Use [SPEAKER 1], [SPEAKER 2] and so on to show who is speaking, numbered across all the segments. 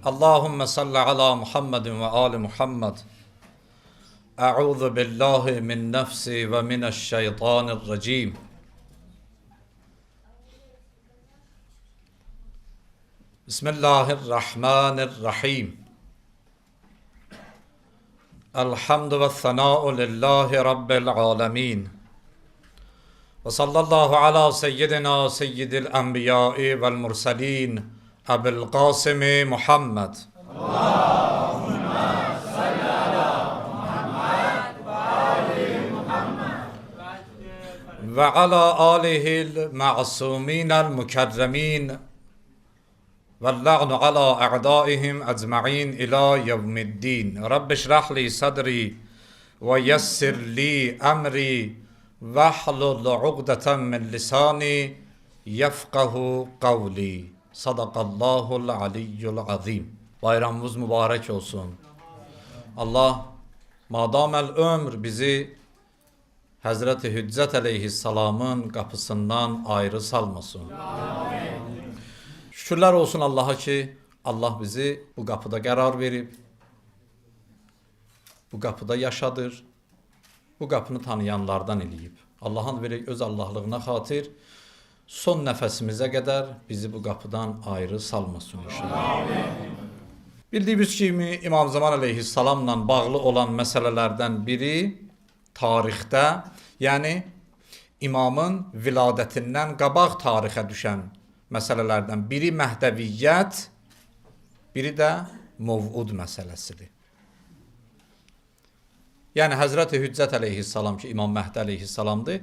[SPEAKER 1] Allahümme salli ala Muhammedin ve ali Muhammed. Eûzu billahi min nefsi ve mineşşeytanirracim. Bismillahirrahmanirrahim. Elhamdü ve thanâ'u lillahi rabbil alemin. Ve sallallahu ala seyyidina seyyidil enbiyai vel murselin Ebu'l Kasimi Muhammed.
[SPEAKER 2] Allahümme salli ala Muhammed ve ali Muhammed.
[SPEAKER 1] Ve ala alihil ma'suminel mukerremin. Ve la'nu ala a'daihim ecma'in ila yevmiddin. Rabbi şrah li sadri ve yessir li emri ve hlul uqdeten min lisani yefkahu kavli. Sadakallahul aliyyul azim. Bayramımız mübarek olsun. Allah madamel ömr bizi Hazreti Hüccet aleyhisselamın kapısından ayrı salmasın. Şükürler olsun Allah'a ki Allah bizi bu kapıda karar verip bu kapıda yaşadır. Bu kapını tanıyanlardan eləyib. Allah'ın verək öz Allahlığına xatir son nəfəsimizə qədər bizi bu qapıdan ayrı salmasın inşallah. Bildiyimiz kimi İmam Zaman aleyhisselamla bağlı olan məsələlərdən biri tarixdə, yəni imamın viladətindən qabaq tarixə düşən məsələlərdən biri Məhdəviyyət, biri də Möv'ud məsələsidir. Yəni Həzrəti Hüccət aleyhisselam ki İmam Məhdi aleyhisselamdır.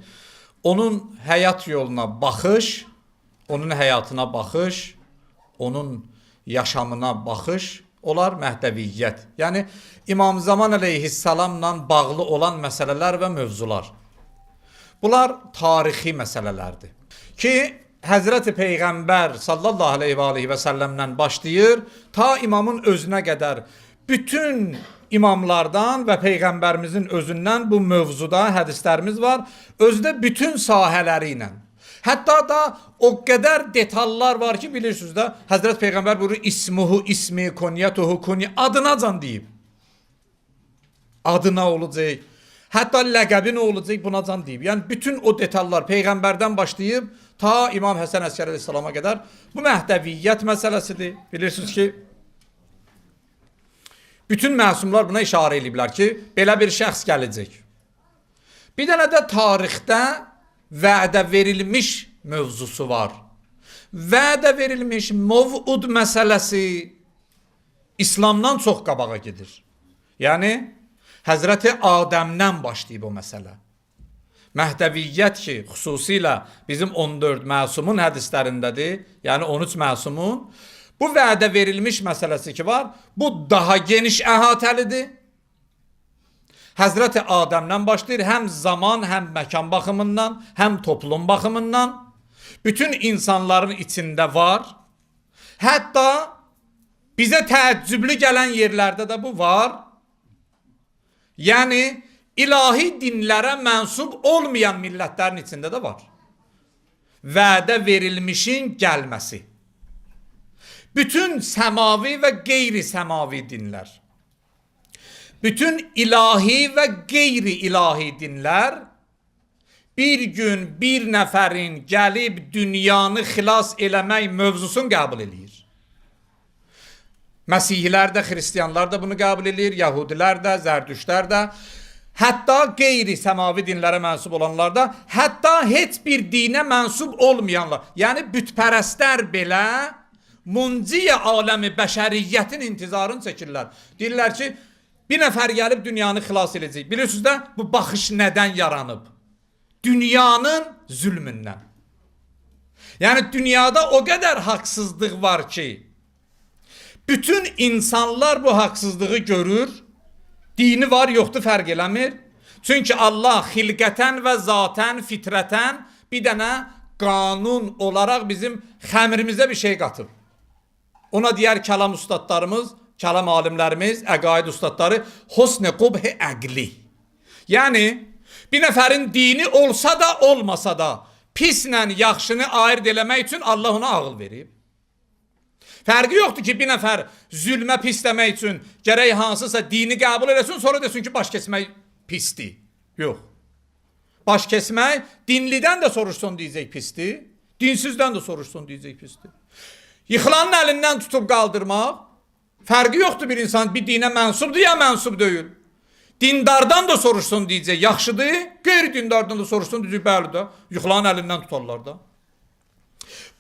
[SPEAKER 1] Onun həyat yoluna baxış, onun həyatına baxış, onun yaşamına baxış, onlar Məhdəviyyət. Yəni İmam Zaman aleyhisselamla bağlı olan məsələlər və mövzular. Bunlar tarixi məsələlərdir. Ki Həzrəti Peyğəmbər sallallahu aleyhi və səlləmdən başlayır, ta imamın özünə qədər bütün imamlardan və Peyğəmbərimizin özündən bu mövzuda hədislərimiz var. Özdə bütün sahələri ilə. Hətta da o qədər detallar var ki, bilirsiniz də, Həzrət Peyğəmbər buyurur, ismuhu, ismi, kunyatuhu, kunya, adınacan deyib. Adına olacaq. Hətta ləqəbi nə olacaq, bunacan deyib. Yəni, bütün o detallar Peyğəmbərdən başlayıb, ta İmam Həsən Əskəri aleyhissalama qədər bu Məhdəviyyət məsələsidir. Bilirsiniz ki, bütün məsumlar buna işarə ediblər ki, belə bir şəxs gələcək. Bir dənə də tarixdə vədə verilmiş mövzusu var. Vədə verilmiş Möv'ud məsələsi İslamdan çox qabağa gedir. Yəni, Həzrəti Adəmdən başlayıb o məsələ. Məhdəviyyət ki, xüsusilə bizim 14 məsumun hədislərindədir, yəni 13 məsumun, bu vədə verilmiş məsələsi ki var, bu daha geniş əhatəlidir. Həzrəti Adəmdən başlayır, həm zaman, həm məkan baxımından, həm toplum baxımından. Bütün insanların içində var. Hətta bizə təəccüblü gələn yerlərdə də bu var. Yəni, ilahi dinlərə mənsub olmayan millətlərin içində də var. Vədə verilmişin gəlməsi. Bütün səmavi və qeyri-səmavi dinlər, bütün ilahi və qeyri-ilahi dinlər bir gün bir nəfərin gəlib dünyanı xilas eləmək mövzusunu qəbul edir. Məsihlər də, xristiyanlar da bunu qəbul edir, yahudilər də, zərdüştlər də, hətta qeyri-səmavi dinlərə mənsub olanlar da, hətta heç bir dinə mənsub olmayanlar, yəni bütpərəstlər belə munciyə aləmi bəşəriyyətin intizarını çəkirlər. Deyirlər ki, bir nəfər gəlib dünyanı xilas edəcək. Bilirsiniz də, bu baxış nədən yaranıb? Dünyanın zülmündən. Yəni, dünyada o qədər haqsızlıq var ki, bütün insanlar bu haqsızlığı görür, dini var, yoxdur, fərq eləmir. Çünki Allah xilqətən və zatən, fitrətən bir dənə qanun olaraq bizim xəmrimizə bir şey qatıb. Ona deyər kəlam ustadlarımız, kəlam alimlərimiz, əqaid ustadları husn-i qubh-i əqli. Yəni, bir nəfərin dini olsa da, olmasa da, pislə yaxşını ayırt eləmək üçün Allah ona ağıl verib. Fərqi yoxdur ki, bir nəfər zülmə pisləmək üçün gərək hansısa dini qəbul eləsin, sonra desin ki, baş kesmək pisdir. Yox. Baş kesmək dinlidən də soruşsun deyəcək pisdir, dinsizdən də soruşsun deyəcək pisdir. Yıxılanın əlindən tutub qaldırmaq, fərqi yoxdur bir insan bir dinə mənsubdur ya mənsub deyil. Dindardan da soruşsun deyəcək, yaxşıdır, qeyri-dindardan da soruşsun deyəcək, bəli də, yıxılanın əlindən tutarlar da.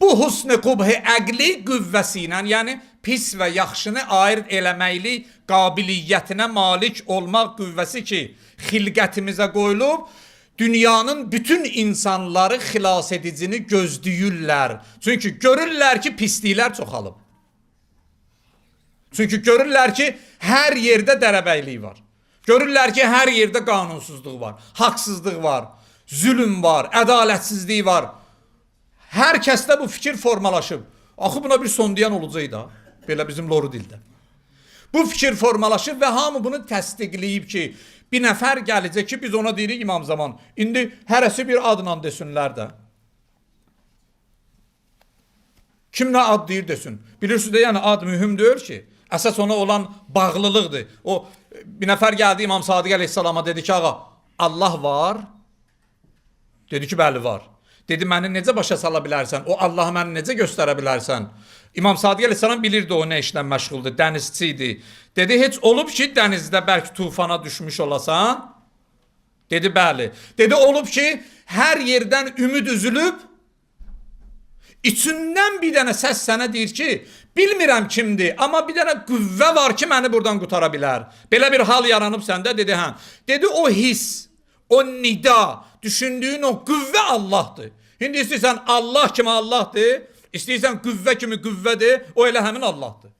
[SPEAKER 1] Bu husn-i qubh-i əqli qüvvəsi ilə, yəni pis və yaxşını ayırt eləməklik qabiliyyətinə malik olmaq qüvvəsi ki, xilqətimizə qoyulub, dünyanın bütün insanları xilas edicini gözləyirlər. Çünki görürlər ki, pisliklər çoxalıb. Çünki görürlər ki, hər yerdə dərəbəylik var. Görürlər ki, hər yerdə qanunsuzluq var, haqsızlıq var, zülm var, ədalətsizlik var. Hər kəsdə bu fikir formalaşıb. Axı buna bir son deyən olacaq da, belə bizim loru dildə. Bu fikir formalaşıb və hamı bunu təsdiqləyib ki, bir nəfər gələcək ki, biz ona deyirik İmam Zaman. İndi hərəsi bir adla desinlər də. Kim nə ad deyir desin. Bilirsiniz də, yəni ad mühüm deyil ki. Əsas ona olan bağlılıqdır. O bir nəfər gəldi İmam Sadiq əleyhissalama dedi ki, ağa, Allah var. Dedi ki, bəli var. Dedi, məni necə başa sala bilərsən? O Allahı məni necə göstərə bilərsən? İmam Sadiq əleyhissalam bilirdi o nə işlə məşğuldur, dənizçi idi. Dedi, heç olub ki, dənizdə bəlkə tufana düşmüş olasan? Dedi, bəli. Dedi, olub ki, hər yerdən ümid üzülüb, içindən bir dənə səs sənə deyir ki, bilmirəm kimdir, amma bir dənə qüvvə var ki, məni buradan qutara bilər. Belə bir hal yaranıb səndə, dedi, hə. Dedi, o his, o nida, düşündüyün o qüvvə Allahdır. İndi istəyirsən Allah kimi Allahdır, istəyirsən qüvvə kimi qüvvədir, o elə həmin Allahdır.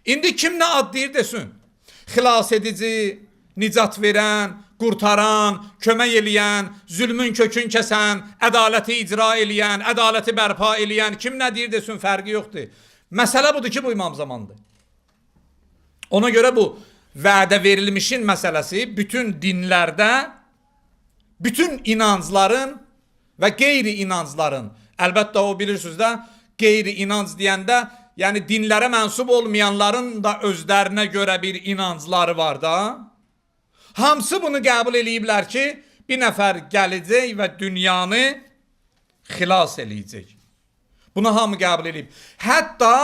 [SPEAKER 1] İndi kim nə ad deyir desin, xilas edici, nicat verən, qurtaran, kömək eləyən, zülmün kökün kəsən, ədaləti icra eləyən, ədaləti bərpa eləyən, kim nə deyir desin, fərqi yoxdur. Məsələ budur ki, bu İmam Zamandır. Ona görə bu vədə verilmişin məsələsi bütün dinlərdə, bütün inancların və qeyri-inancların, əlbəttə o bilirsiniz də, qeyri-inanc deyəndə, yəni dinlərə mənsub olmayanların da özlərinə görə bir inancları var da, hamısı bunu qəbul eləyiblər ki, bir nəfər gələcək və dünyanı xilas eləyəcək. Bunu hamı qəbul eləyib. Hətta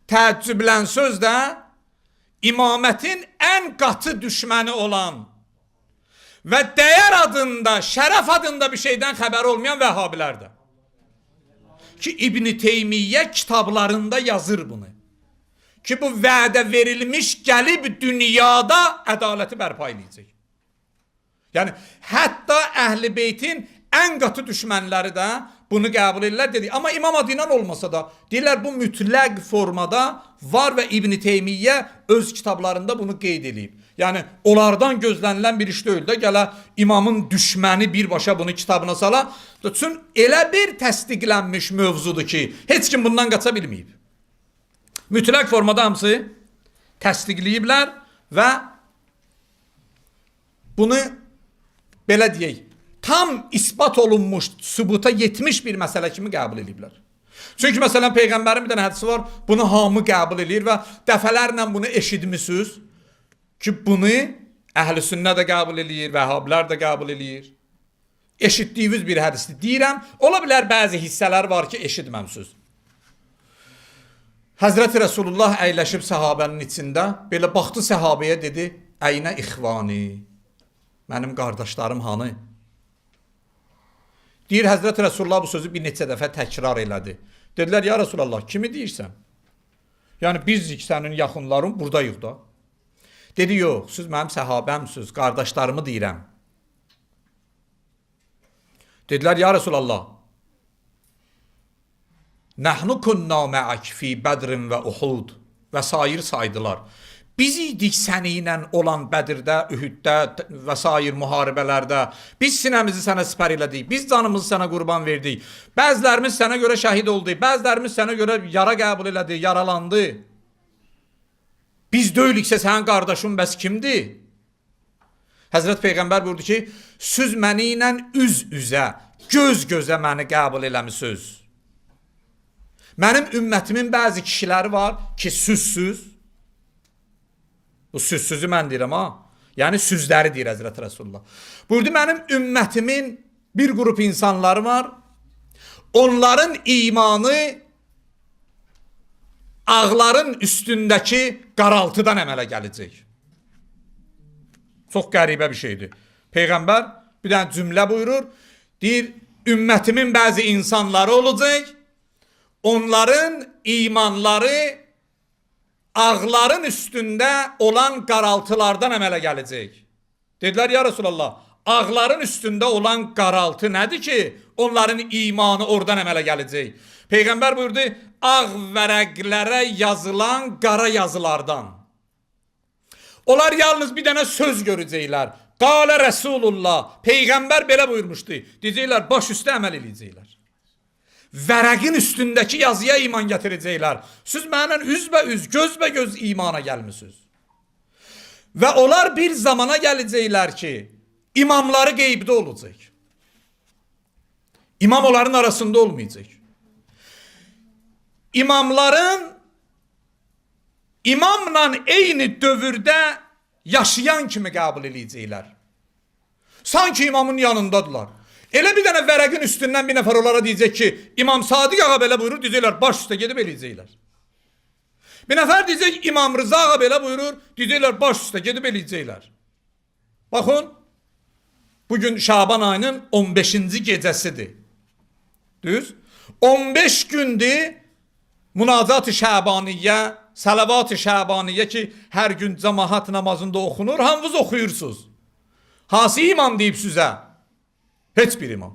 [SPEAKER 1] təəccüblən söz də imamətin ən qatı düşməni olan və dəyər adında, şərəf adında bir şeydən xəbər olmayan vəhhabilər də. Ki İbn-i Teymiyyə kitablarında yazır bunu. Ki bu vədə verilmiş gəlib dünyada ədaləti bərpa edəcək. Yəni hətta Əhl-i Beytin ən qatı düşmənləri də bunu qəbul edirlər dedik. Amma İmam adı ilə olmasa da deyirlər bu mütləq formada var və İbn-i Teymiyyə öz kitablarında bunu qeyd edib. Yəni onlardan gözlənilən bir iş deyil də, gələ imamın düşməni birbaşa bunu kitabına sala. Üçün elə bir təsdiqlənmiş mövzudur ki, heç kim bundan qaça bilməyib. Mütləq formada hamısı təsdiqləyiblər və bunu belə deyək, tam ispat olunmuş, sübuta yetmiş bir məsələ kimi qəbul ediblər. Çünki məsələn Peyğəmbərin bir dənə hədisi var, bunu hamı qəbul edir və dəfələrlə bunu eşitmisiniz ki, bunu Əhl-i Sünnə də qəbul edir, Vəhhabilər də qəbul edir. Eşitdiyiniz bir hədisdir. Deyirəm, ola bilər bəzi hissələr var ki, eşitməmsiniz. Həzrəti Rəsulullah əyləşib səhabənin içində, belə baxdı səhabəyə dedi, əynə ixvani, mənim qardaşlarım hanı? Deyir, Həzrəti Rəsulullah bu sözü bir neçə dəfə təkrar elədi. Dedilər, ya Rəsulullah, kimi deyirsən? Yəni, bizcik sənin yaxınların buradayıq da. Dedi, yox, siz mənim səhabəmsiniz, qardaşlarımı deyirəm. Dedilər, ya Rəsulullah, nəhnu kunna mə'ak fi bədrin və uhud və sair saydılar. Biz idik səninlə olan Bədirdə, Ühüddə və sair müharibələrdə. Biz sinəmizi sənə sipər elədik. Biz canımızı sənə qurban verdik. Bəzilərimiz sənə görə şəhid oldu. Bəzilərimiz sənə görə yara qəbul elədi, yaralandı. Biz deyliksə sənin qardaşın bəs kimdir? Həzrət Peyğəmbər buyurdu ki, siz məni ilə üz-üzə, göz-gözə məni qəbul eləmisiniz. Mənim ümmətimin bəzi kişiləri var ki, süzsüz. Bu süzsüzü mən deyirəm ha. Yəni süzləri deyir Həzrət Rasulullah. Buyurdu, mənim ümmətimin bir qrup insanları var. Onların imanı ağların üstündəki qaraltıdan əmələ gələcək. Çox qəribə bir şeydir. Peyğəmbər bir dənə cümlə buyurur. Deyir, ümmətimin bəzi insanları olacaq. Onların imanları ağların üstündə olan qaraltılardan əmələ gələcək. Dedilər, ya Resulallah, ağların üstündə olan qaraltı nədir ki, onların imanı oradan əmələ gələcək? Peyğəmbər buyurdu, ağ vərəqlərə yazılan qara yazılardan. Onlar yalnız bir dənə söz görəcəklər. Qalə Resulullah, Peyğəmbər belə buyurmuşdu. Deyəcəklər, baş üstə əməl edəcəklər. Vərəqin üstündəki yazıya iman gətirəcəklər. Siz mənlə üzbəüz, gözbəgöz imana gəlmisiniz. Və onlar bir zamana gələcəklər ki, imamları qeybdə olacaq. İmam onların arasında olmayacaq. İmamların imamla eyni dövrdə yaşayan kimi qəbul edəcəklər. Sanki imamın yanındadılar. Elə bir dənə vərəqin üstündən bir nəfər onlara deyəcək ki, İmam Sadiq ağa belə buyurur, deyəcəklər, baş üstə gedib eləyəcəklər. Bir nəfər deyəcək, İmam Rıza ağa belə buyurur, deyəcəklər, baş üstə gedib eləyəcəklər. Baxın, bugün Şaban ayının 15-ci gecəsidir. Düz? 15 gündür Münacat-ı Şabaniyyə, Salavat-ı Şabaniyyə ki, hər gün cəmaat namazında oxunur, hamınız oxuyursunuz. Hansı imam deyib sizə? Heç bir imam.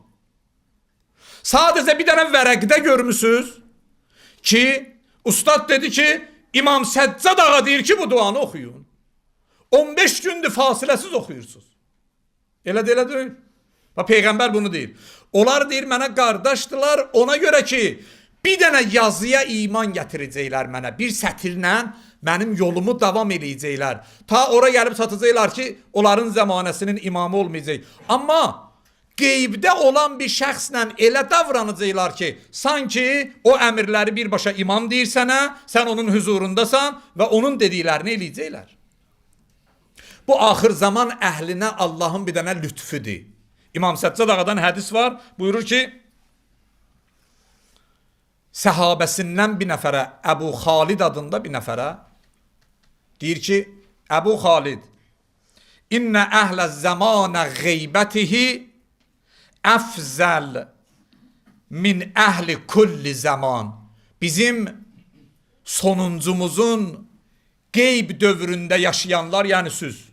[SPEAKER 1] Sadəcə bir dənə vərəqdə görmüsünüz ki, ustad dedi ki, İmam Səccad ağa deyir ki, bu duanı oxuyun. 15 gündür fasiləsiz oxuyursunuz. Elə deyil. Peyğəmbər bunu deyir. Onlar deyir, mənə qardaşdılar, ona görə ki, bir dənə yazıya iman gətirəcəklər mənə, bir sətirlə mənim yolumu davam eləyəcəklər. Ta ora gəlib çatacaqlar ki, onların zəmanəsinin imamı olmayacaq. Amma qeybdə olan bir şəxslə elə davranacaqlar ki, sanki o əmirləri birbaşa imam deyir sənə, sən onun huzurundasan və onun dediklərini eləyəcəklər. Bu axır zaman əhlinə Allahın bir dənə lütfüdür. İmam Səccad ağadan hədis var, buyurur ki, səhabəsindən bir nəfərə, Əbu Xalid adında bir nəfərə deyir ki, Əbu Xalid, İnnə əhlə zəmanə qeybətihi əfzəl min əhli kulli zaman. Bizim sonuncumuzun qeyb dövründə yaşayanlar, yəni siz,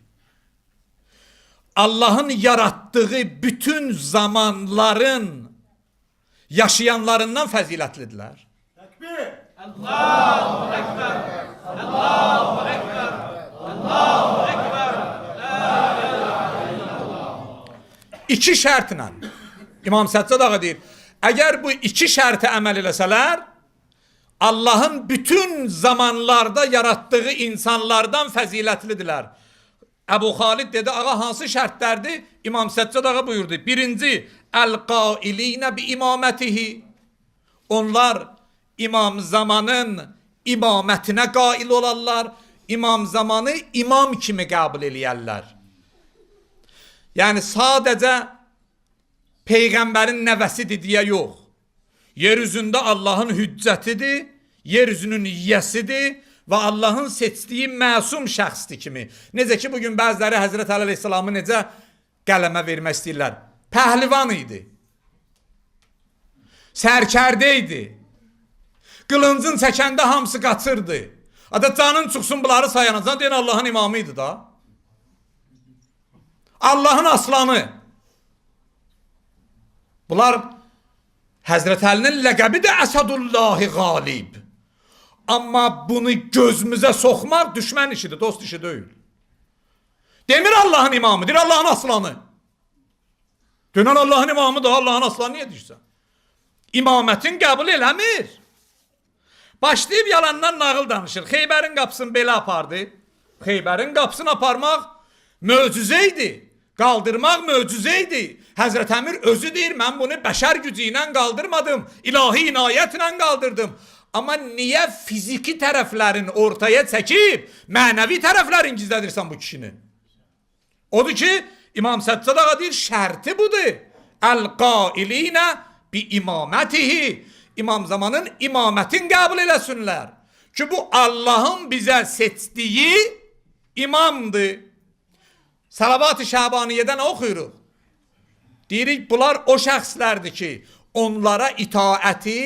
[SPEAKER 1] Allahın yarattığı bütün zamanların yaşayanlarından fəzilətlidirlər. Təkbir! Allahu Ekber! Allahu Ekber! Allahu Ekber! La ilahe illallah. İki şərtlə. İmam Səccad ağa deyir, əgər bu iki şərtə əməl eləsələr, Allahın bütün zamanlarda yarattığı insanlardan fəzilətlidirlər. Əbu Xalid dedi, ağa hansı şərtlərdir? İmam Səccad ağa buyurdu. Birinci, əl-qailinə bi imamətihi. Onlar İmam Zamanın imamətinə qail olarlar. İmam Zamanı imam kimi qəbul eləyərlər. Yəni sadəcə Peyğəmbərin nəvəsidir deyə yox. Yeryüzündə Allahın hüccətidir, yeryüzünün yiyəsidir və Allahın seçdiyi məsum şəxsdir kimi. Necə ki, bugün bəziləri Həzrət Əli Aleyhisselamı necə qələmə vermək istəyirlər. Pəhlivan idi. Sərkərdə idi. Qılıncın çəkəndə hamısı qaçırdı. Adı canın çıxsın bunları sayanacan deyən Allahın imamı idi da. Allahın aslanı. Bunlar Həzrət Əlinin ləqəbi də Əsədullahi Qalib. Amma bunu gözümüzə soxmaq düşmən işidir, dost işi deyil. Demir Allahın imamı, deyir Allahın aslanı. Dönən Allahın imamı da Allahın aslanı niyə deyirsən? İmamətin qəbul eləmir. Başlayıb yalandan nağıl danışır. Xeybərin qapısını belə apardı. Xeybərin qapısını aparmaq möcüzə idi. Qaldırmaq möcüzə idi. Həzrət Əmir özü deyir, mən bunu bəşər gücü ilə qaldırmadım. İlahi inayətlə qaldırdım. Amma niyə fiziki tərəflərin ortaya çəkib, mənəvi tərəflərin gizlədirsən bu kişinin? Odur ki, İmam Səccad ağa deyir, şərti budur. Əl-qailinə bi imamətihi. İmam Zamanın imamətin qəbul eləsinlər. Ki, bu Allahın bizə seçdiyi imamdır. Salavat-ı Şabaniyədən oxuyuruq. Deyirik, bunlar o şəxslərdir ki, onlara itaəti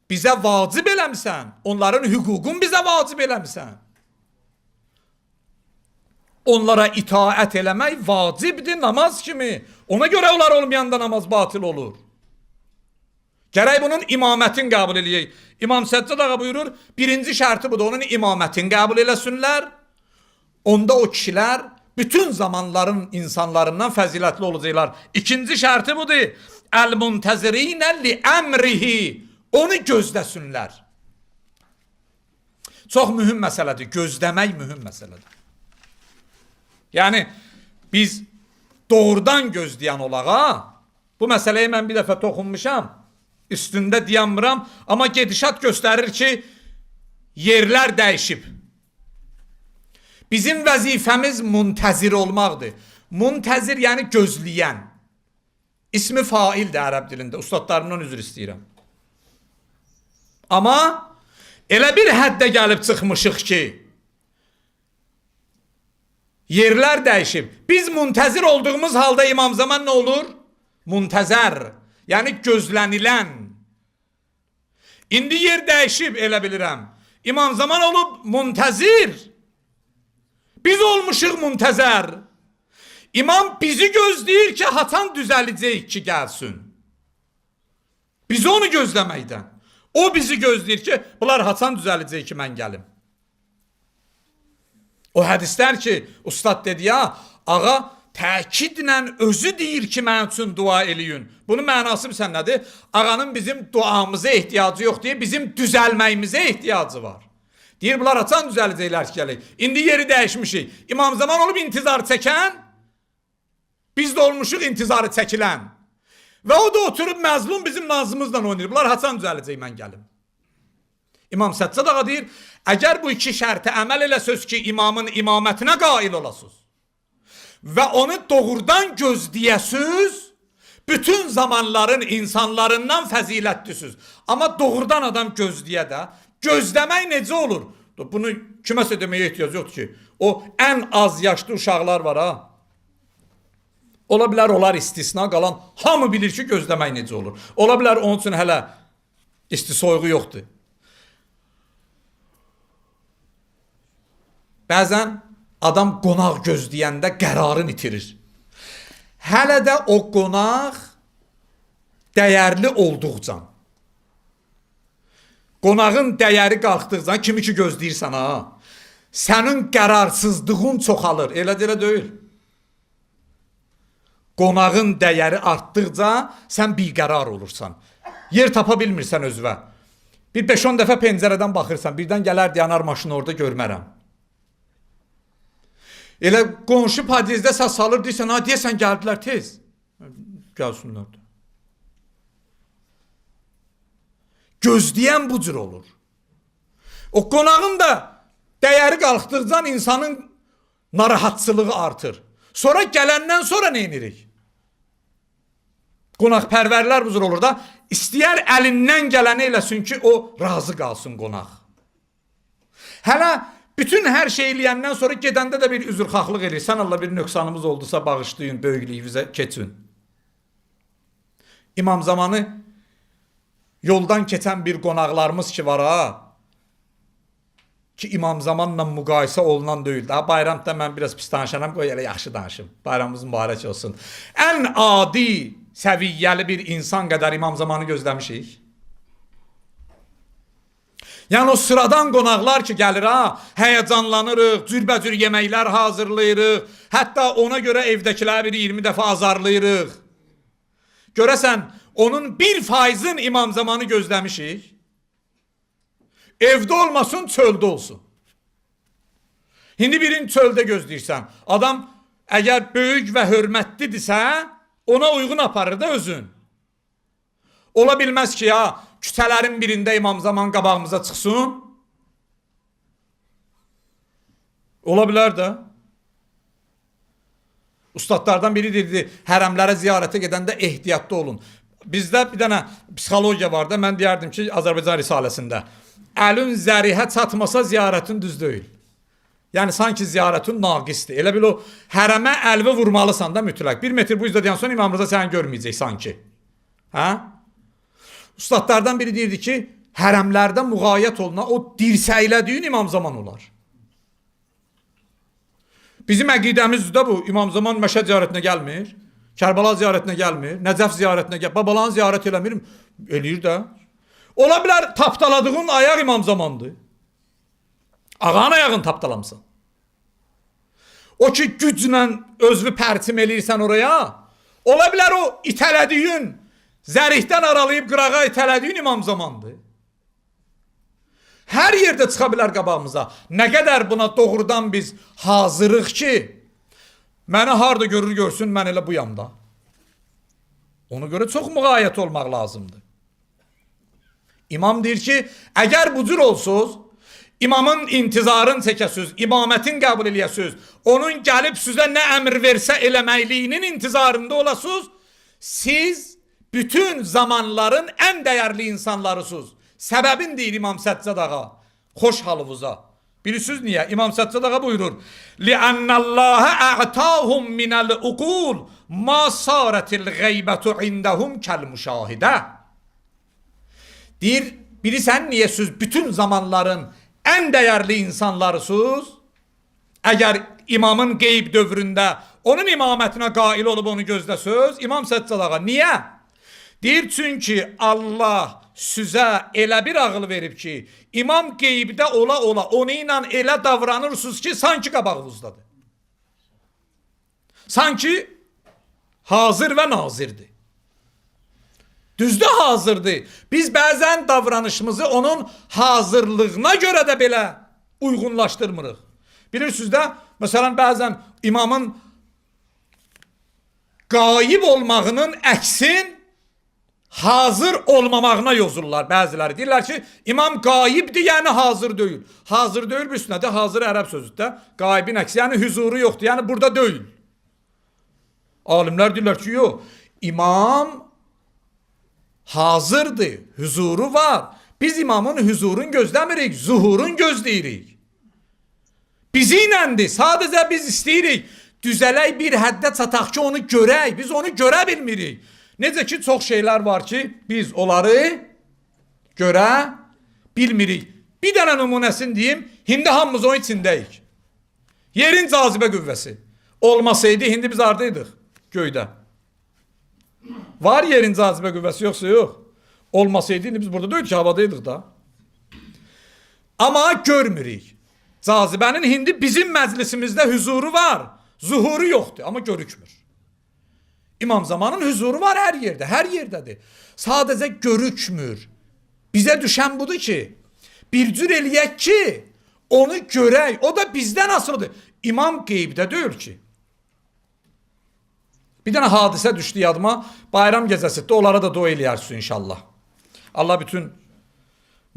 [SPEAKER 1] bizə vacib eləmsən. Onların hüququn bizə vacib eləmsən. Onlara itaət eləmək vacibdir namaz kimi. Ona görə onlar olmayanda namaz batıl olur. Gərək bunun imamətin qəbul eləyək. İmam Səccad ağa buyurur, birinci şərti budur, onun imamətin qəbul eləsinlər. Onda o kişilər bütün zamanların insanlarından fəzilətli olacaqlar. İkinci şərti budur, əl-muntəzirinə li-əmrihi. Onu gözləsinlər. Çox mühüm məsələdir, gözləmək mühüm məsələdir. Yəni, biz doğrudan gözləyən olağa, bu məsələyi mən bir dəfə toxunmuşam, üstündə dayanmıram, amma gedişat göstərir ki, yerlər dəyişib. Bizim vəzifəmiz muntəzir olmaqdır. Muntəzir yəni gözləyən. İsmi faildir ərəb dilində, ustadlarımdan üzr istəyirəm. Amma elə bir həddə gəlib çıxmışıq ki, yerlər dəyişib. Biz muntəzir olduğumuz halda İmam Zaman nə olur? Muntəzər, yəni gözlənilən. İndi yer dəyişib, elə bilirəm. İmam Zaman olub muntəzir. Biz olmuşuq muntəzər. İmam bizi gözləyir ki, hatan düzələcək ki, gəlsin. Bizi onu gözləməkdən. O bizi gözləyir ki, bunlar hatan düzələcək ki, mən gəlim. O hədislər ki, ustad dedi ya, ağa təkidlə özü deyir ki, mən üçün dua eləyin. Bunun mənası bilsən nədir? Ağanın bizim duamıza ehtiyacı yox deyə bizim düzəlməyimizə ehtiyacı var. Deyir, bunlar hatan düzələcəklər ki, gələk. İndi yeri dəyişmişik. İmam Zaman olub intizar çəkən, biz də olmuşuq intizarı çəkilən. Və o da oturub məzlum bizim nazımızla oynayır. Bunlar hatan düzələcək, mən gəlim. İmam Səccad ağa deyir, əgər bu iki şərtə əməl eləsəz ki, imamın imamətinə qail olasınız və onu doğrudan gözləyəsiz, bütün zamanların insanlarından fəzilətlisiniz. Amma doğrudan adam gözləyə də, gözləmək necə olur? Bunu kiməsə deməyə ehtiyac yoxdur ki, o ən az yaşlı uşaqlar var ha. Ola bilər onlar istisna, qalan hamı bilir ki, gözləmək necə olur. Ola bilər onun üçün hələ isti-soyuğu yoxdur. Bəzən adam qonaq gözləyəndə qərarını itirir. Hələ də o qonaq dəyərli olduqca. Qonağın dəyəri qalxdıqca, kimi ki gözləyirsən ha, sənin qərarsızlığın çoxalır. Elə deyil. Qonağın dəyəri artdıqca sən biqərar olursan. Yer tapa bilmirsən özünə. Bir 5-10 dəfə pəncərədən baxırsan, birdən gələr dayanar maşını orada görmərəm. Elə qonşu podiyezdə səs salır, deyirsən, ha, deyəsən gəldilər tez. Gəlsinlər də. Gözləyən bu cür olur. O qonağın da dəyəri qalxdıqca insanın narahatçılığı artır. Sonra gələndən sonra nə edirik? Qonaqpərvərlər bu cür olur da, istəyər əlindən gələni eləsin ki, o razı qalsın qonaq. Hələ bütün hər şey eləyəndən sonra gedəndə də bir üzrxahlıq edir. Sən Allah bir nöqsanımız oldusa bağışlayın, böyüklüyünüzə keçin. İmam Zamanı yoldan keçən bir qonaqlarımız ki var ha, ki İmam Zamanla müqayisə olunan deyil. Daha bayramda mən biraz pis danışanam, qoy elə yaxşı danışım. Bayramımız mübarək olsun. Ən adi, səviyyəli bir insan qədər İmam Zamanı gözləmişik. Yəni o sıradan qonaqlar ki gəlir ha, həyəcanlanırıq, cürbəcür yeməklər hazırlayırıq, hətta ona görə evdəkiləri bir 20 dəfə azarlayırıq. Görəsən, onun 1%-in İmam Zamanı gözləmişik. Evdə olmasın, çöldə olsun. İndi birini çöldə gözləyirsən. Adam əgər böyük və hörmətlidirsə, ona uyğun aparır da özün. Ola bilməz ki, ya küçələrin birində İmam Zaman qabağımıza çıxsın. Ola bilər də. Ustadlardan biri dedi, hərəmlərə ziyarətə gedəndə ehtiyatlı olun. Bizdə bir dənə psixologiya var da, mən deyərdim ki, Azərbaycan Risaləsində. Əlin zərihə çatmasa ziyarətin düz deyil. Yəni, sanki ziyarətin naqisdir. Elə bil o, hərəmə əlvi vurmalısan da mütləq. 1 metr bu yüzdə deyən son İmam Rıza səni görməyəcək sanki. Hə? Ustadlardan biri deyirdi ki, hərəmlərdə müğayət oluna o dirsəklədiyin İmam Zaman olar. Bizim əqidəmizdə bu, İmam Zaman Məşəd ziyarətinə gəlmir, Kərbala ziyarətinə gəlmir, Nəcəf ziyarətinə gəlmir, babalan ziyarət eləmir, eləyir də. Ola bilər tapdaladığın ayaq İmam Zamandır. Ağanın ayağını tapdalamısan. O ki güclə özünü pərçim eləyirsən oraya, ola bilər o itələdiyin, zərihdən aralayıb qırağa itələdiyin İmam Zamandır. Hər yerdə çıxa bilər qabağımıza. Nə qədər buna doğrudan biz hazırıq ki, məni harda görür görsün, mən elə bu yanda. Ona görə çox müğayət olmaq lazımdır. İmam deyir ki, əgər bu cür olsuz, imamın intizarın çəkəsiz, imamətin qəbul eləyəsiz, onun gəlib sizə nə əmr versə eləməyliyinin intizarında olasız, siz bütün zamanların ən dəyərli insanlarısınız. Səbəbin deyir İmam Səccad ağa, xoş halınıza. Bilirsiniz niyə? İmam Səccad ağa buyurur. لِأَنَّ اللّٰهَ اَعْتَاهُمْ مِنَ الْاُقُولِ مَا صَارَتِ الْغَيْبَةُ عِنْدَهُمْ كَالْمُشَاهِدَةِ Deyir, bilirsən niyə siz bütün zamanların ən dəyərli insanlarısınız? Əgər imamın qeyb dövründə onun imamətinə qail olub onu gözləsiniz, İmam Səccad ağa, niyə? Deyir, çünki Allah sizə elə bir ağıl verib ki, imam qeybdə ola onu ilə elə davranırsınız ki, sanki qabağınızdadır. Sanki hazır və nazirdir. Düzdür, hazırdır. Biz bəzən davranışımızı onun hazırlığına görə də belə uyğunlaşdırmırıq. Bilirsiniz də, məsələn, bəzən imamın qayib olmağının əksin hazır olmamağına yozurlar bəziləri. Deyirlər ki, imam qayibdir, yəni hazır deyil. Hazır deyil bir üstünədir, hazır ərəb sözüdür. Qaibin əksi, yəni hüzuru yoxdur, yəni burada deyil. Alimlər deyirlər ki, yox, imam hazırdır, hüzuru var. Biz imamın hüzurun gözləmirik, zuhurun gözləyirik. Bizi iləndir, sadəcə biz istəyirik. Düzələk bir həddə çataq ki, onu görək, biz onu görə bilmirik. Necə ki, çox şeylər var ki, biz onları görə bilmirik. Bir dənə nümunəsini deyim, indi hamımız onun içindəyik. Yerin cazibə qüvvəsi olmasaydı, indi biz hardaydıq? Göydə. Var yerin cazibə qüvvəsi, yoxsa yox. Olmasaydı, indi biz burada deyil ki, havadaydıq da. Amma görmürük. Cazibənin indi bizim məclisimizdə hüzuru var, zuhuru yoxdur, amma görükmür. İmam Zamanın hüzuru var hər yerdə, hər yerdədir. Sadəcə görükmür. Bizə düşən budur ki, bir cür eləyək ki, onu görək. O da bizdən asılıdır. İmam qeybdə deyil ki. Bir dənə hadisə düşdü yadıma. Bayram gecəsində onlara da dua eləyərsiniz inşallah. Allah bütün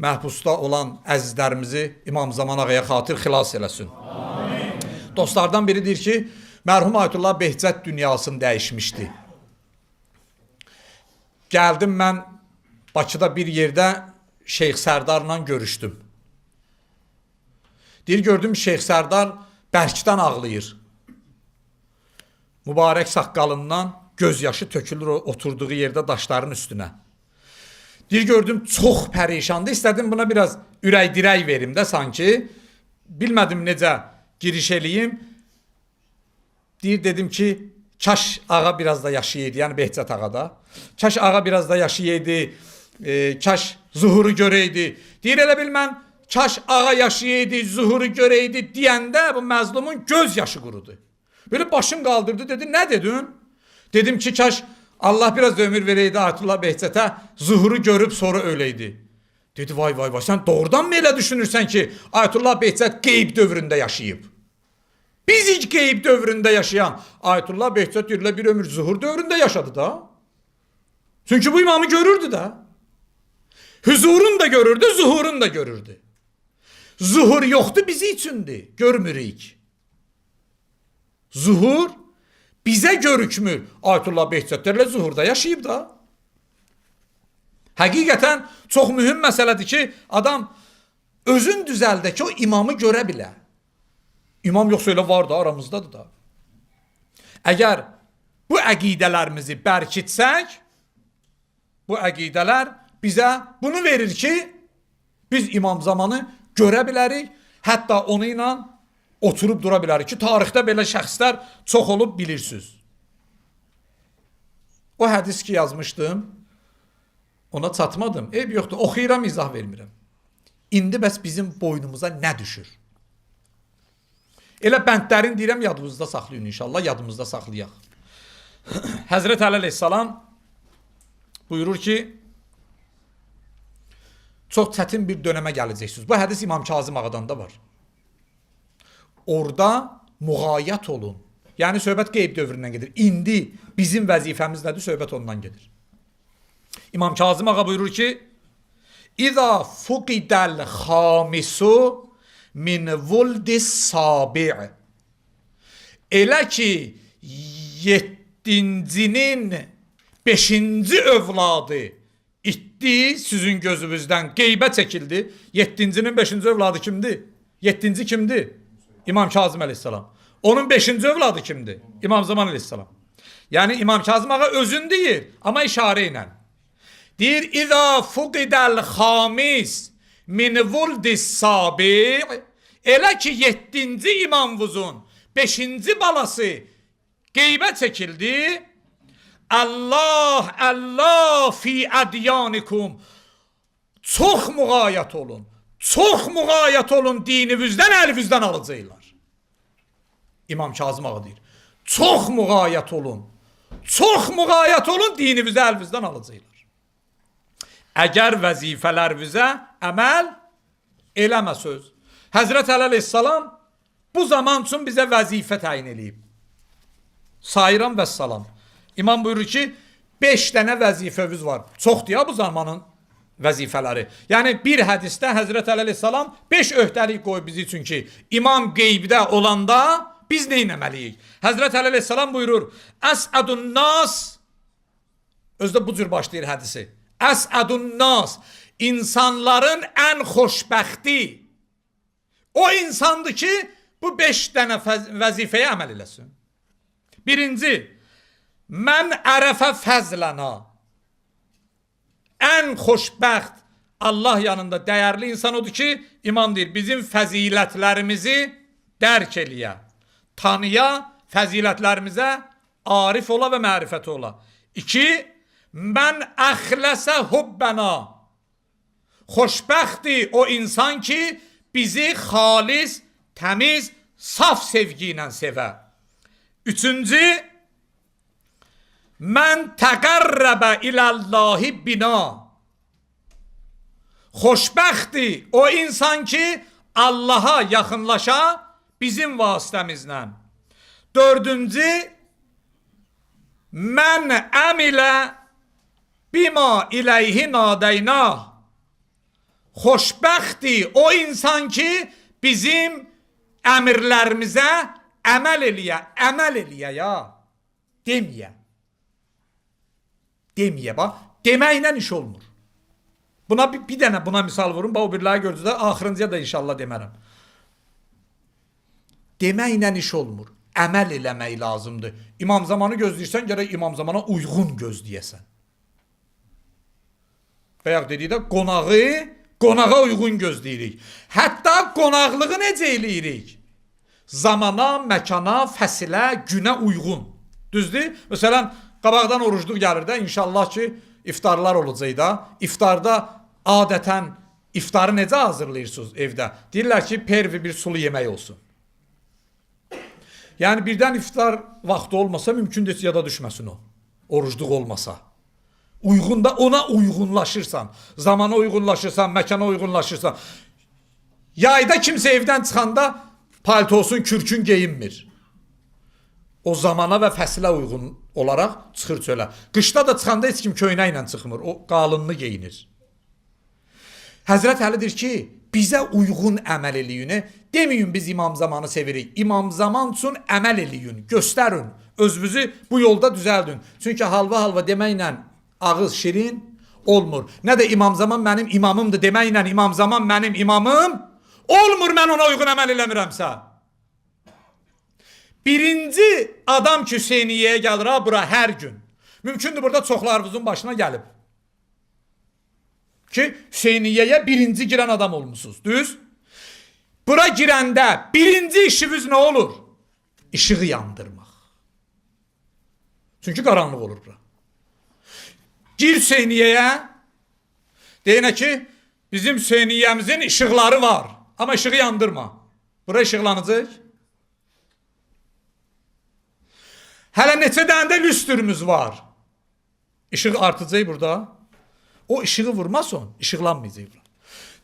[SPEAKER 1] məhbusda olan əzizlərimizi İmam Zaman ağaya xatir xilas eləsin. Amin. Dostlardan biri deyir ki, mərhum Ayətullah Behçət dünyasını dəyişmişdi. Gəldim mən Bakıda bir yerdə Şeyx Sərdarla görüşdüm. Deyir, gördüm Şeyx Sərdar bərkdən ağlayır. Mübarək saqqalından göz yaşı tökülür oturduğu yerdə daşların üstünə. Deyir, gördüm çox pərişandı. İstədim buna biraz ürək-dirək verim də sanki. Bilmədim necə giriş eləyim. Deyir, dedim ki, kaş ağa biraz da yaşayaydı, yəni Behçət ağa da. Kaş ağa biraz da yaşayaydı, kaş zuhuru görəydi. Deyir, elə bil mən kaş ağa yaşayaydı, zuhuru görəydi deyəndə bu məzlumun göz yaşı qurudu. Böyle başım qaldırdı, dedi, nə dedin? Dedim ki, kaş Allah biraz ömür verəydi Ayətullah Behçətə, zuhuru görüb sonra öləydi. Dedi, vay vay vay, sən doğrudan mı elə düşünürsən ki, Ayətullah Behçət qeyb dövründə yaşayıb? Biz hiç qeyb dövründə yaşayan Ayətullah Behçət deyirlər bir ömür zuhur dövründə yaşadı da. Çünkü bu imamı görürdü da. Huzurun da görürdü, zuhurun da görürdü. Zuhur yoktu bizi içindi, görmürük. Zuhur bize görükmür. Ayetullah Behçetlerle zuhurda yaşayıb da. Həqiqətən çox mühüm məsələdir ki, adam özün düzəldə ki, o imamı görə bilə. İmam yoxsa elə var da, aramızdadır da. Əgər bu əqidələrimizi bərkitsək, bu əqidələr bizə bunu verir ki, biz imam zamanı görə bilərik, hətta onu ilə oturub dura bilərik ki, tarixdə belə şəxslər çox olub bilirsiniz. O hədis ki yazmışdım, ona çatmadım. Eyb yoxdur, oxuyuram, izah vermirəm. İndi bəs bizim boynumuza nə düşür? Elə bəndlərin deyirəm, yadımızda saxlayın inşallah, yadımızda saxlayaq. Həzrət Əli əleyhissalam buyurur ki, çox çətin bir dönəmə gələcəksiniz. Bu hədis İmam Kazım Ağadan da var. Orada müğayət olun. Yəni söhbət qeyb dövründən gedir. İndi bizim vəzifəmiz nədir? Söhbət ondan gedir. İmam Kazım Ağa buyurur ki, İza fuqidəl xamisu min vuldis sabi'. Elə ki, yettincinin beşinci övladı itdi, sizin gözünüzdən qeybə çəkildi. Yettincinin beşinci övladı kimdir? Yettinci kimdir? İmam Kazım əleyhissalam. Onun beşinci övladı kimdir? İmam Zaman əleyhissalam. Yəni İmam Kazım Ağa özün deyir, amma işarə ilə. Deyir, İza fuqidəl xamis min vuldis sabi'. Elə ki, yettinci imamvuzun beşinci balası qeybə çəkildi. Allah, Allah fi ədyanikum. Çox müğayət olun. Çox müğayət olun, dininizdən, əlinizdən alacaqlar. İmam Kazım Ağa deyir. Çox müğayət olun. Çox müğayət olun, dininizdən, əlinizdən alacaqlar. Əgər vəzifələrinizə əməl eləmə söz. Həzrət Əli əleyhissalam bu zaman üçün bizə vəzifə təyin eləyib. Sayıram və salam. İmam buyurur ki, 5 dənə vəzifəviz var. Çoxdur ya bu zamanın vəzifələri. Yəni bir hədisdə Həzrət Əli əleyhissalam 5 öhdəlik qoyub bizi üçün ki, imam qeybdə olanda biz nə etməliyik? Həzrət Əli əleyhissalam buyurur, Əsədun nas, özdə bu cür başlayır hədisi. Əsədun nas, insanların ən xoşbəxti o insandır ki, bu 5 dənə vəzifəyə əməl eləsin. Birinci, mən ərəfə fəzlənə. Ən xoşbəxt Allah yanında dəyərli insan odur ki, imam deyir, bizim fəzilətlərimizi dərk eləyə, tanıya, fəzilətlərimizə arif ola və mərifət ola. 2, mən əxləsə hubbənə. Xoşbəxtdir o insan ki, bizi xalis, təmiz, saf sevgi ilə sevə. 3-cü, mən təqərrəbə iləllahi bina. Xoşbəxtdir o insan ki, Allaha yaxınlaşa bizim vasitəmizlə. 4-cü, mən əmilə bima iləyhi nadeynah. Xoşbəxtdir o insan ki, bizim əmirlərimizə əməl eləyə ya. Deməyə. Deməyə, bax. Deməklə iş olmur. Buna bir dənə buna misal vurun, bax o birləri gördünüz də, axırıncıya da inşallah demərəm. Deməklə iş olmur. Əməl eləmək lazımdır. İmam zamanı gözləyirsən, gərək imam zamana uyğun gözləyəsən. Bayaq dedikdə qonağa uyğun gözləyirik. Hətta qonaqlığı necə eləyirik? Zamana, məkana, fəsilə, günə uyğun. Düzdür? Məsələn, qabaqdan orucluq gəlir də, inşallah ki, iftarlar olacaq da. İftarda adətən iftarı necə hazırlayırsınız evdə? Deyirlər ki, pervi bir sulu yemək olsun. Yəni birdən iftar vaxtı olmasa mümkün deyil yada düşməsin o. Orucluq olmasa. Uyğun da ona uyğunlaşırsan, zamana uyğunlaşırsan, məkana uyğunlaşırsan. Yayda kimsə evdən çıxanda paltosun, kürkün geyinmir. O zamana və fəsilə uyğun olaraq çıxır çölə. Qışda da çıxanda heç kim köynə ilə çıxmır. O qalınını geyinir. Həzrət Əli deyir ki, bizə uyğun əməl eləyin. Deməyin biz İmam Zamanı sevirik. İmam Zaman üçün əməl eləyin, göstərin. Özünüzü bu yolda düzəldin. Çünki halva deməklə ağız şirin olmur. Nə də İmam Zaman mənim imamımdır deməklə İmam Zaman mənim imamım olmur, mən ona uyğun əməl eləmirəmsə. Birinci adam ki Hüseyniyyəyə gəlir ha bura hər gün. Mümkündür burada çoxlarınızın başına gəlib. Ki Hüseyniyyəyə birinci girən adam olmuşsunuz. Düz? Bura girəndə birinci işiniz nə olur? İşığı yandırmaq. Çünki qaranlıq olur bura. Gir Hüseyniyyəyə. Deyinə ki bizim Hüseyniyyəmizin işıqları var. Amma işığı yandırma. Bura işıqlanacaq. Hələ neçə dənə də lüstrümüz var. İşıq artacaq burada. O işığı vurmasın, işıqlanmayacaq.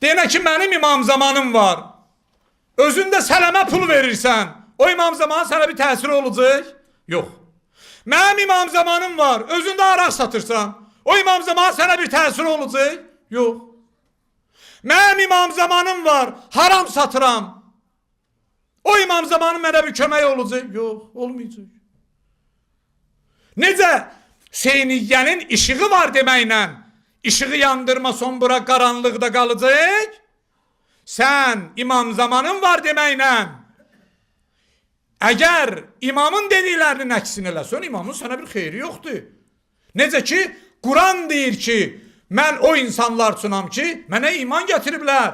[SPEAKER 1] Deyinə ki mənim İmam Zamanım var. Özündə sələmə pul verirsən. O İmam Zamanı sənə bir təsiri olacaq? Yox. Mənim İmam Zamanım var. Özündə araq satırsan. O İmam Zamanı sənə bir təsiri olacaq? Yox. Mənim İmam Zamanım var. Haram satıram. O İmam Zamanı mənə bir kömək olacaq? Yox, olmayacaq. Necə Hüseyniyyənin işığı var deməklə işığı yandırma son bura qaranlıqda qalacaq? Sən İmam Zamanın var deməklə əgər imamın dediklərinin əksini eləsən, imamın sənə bir xeyri yoxdur. Necə ki Quran deyir ki mən o insanlar üçünam ki mənə iman gətiriblər.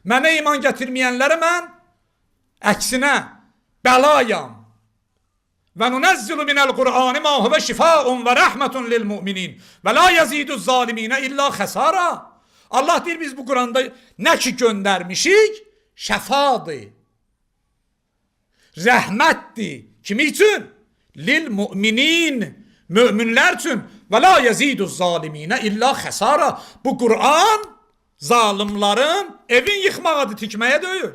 [SPEAKER 1] Mənə iman gətirməyənlərə mən əksinə bəlayam. Və nunəzzilu minəl Qur'ani ma huvə şifaun və rəhmətun lil müminin və la yazidu zaliminə illa xəsara. Allah deyir biz bu Qur'anda nə ki göndərmişik şəfadır, rəhmətdir. Kimi üçün? Lil müminin, möminlər üçün. Və la yazidu zaliminə illa xəsara. Bu Qur'an zalimların evin yıxmağıdır, tikməyə deyil.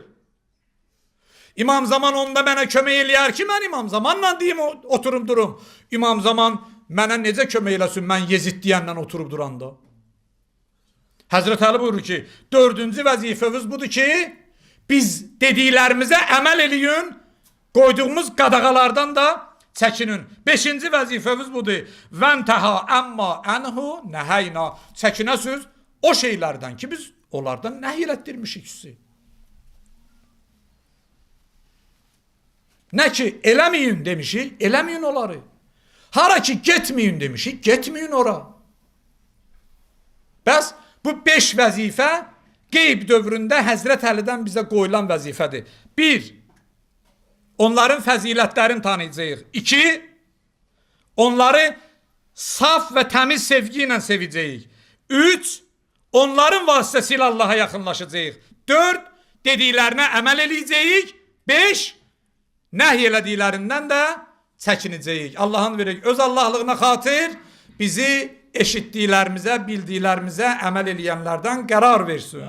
[SPEAKER 1] İmam Zaman onda mənə kömək eləyər ki, mən İmam Zamanla deyim, oturum durum. İmam Zaman mənə necə kömək eləsin, mən Yezid deyənlə oturub duranda. Həzrət Əli buyurur ki, 4-cü vəzifəmiz budur ki, biz dediklərimizə əməl eləyin, qoyduğumuz qadağalardan da çəkinin. 5-ci vəzifəmiz budur. Vəntəhə əmma ənhu nəhəyna. Çəkinəsiz o şeylərdən ki, biz onlardan nəhy elətdirmişik sizi. Nə ki eləməyin demişik, eləməyin onları. Hara ki getməyin demişik, getməyin ora. Bəs bu 5 vəzifə qeyb dövründə Həzrət Əlidən bizə qoyulan vəzifədir. 1. Onların fəzilətlərini tanıyacağıq. 2. Onları saf və təmiz sevgi ilə sevəcəyik. 3. Onların vasitəsilə Allaha yaxınlaşacağıq. 4. Dediklərinə əməl eləyəcəyik. 5. Nəhy elədiklərindən də çəkinəcəyik. Allahın verək öz Allahlığına xatir bizi eşitdiklərimizə, bildiklərimizə əməl eləyənlərdən qərar versin.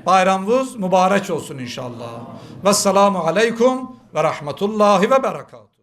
[SPEAKER 1] Bayramınız mübarək olsun inşallah. Vəssalamu aleykum və rəhmətullahi və bərəkatuhu.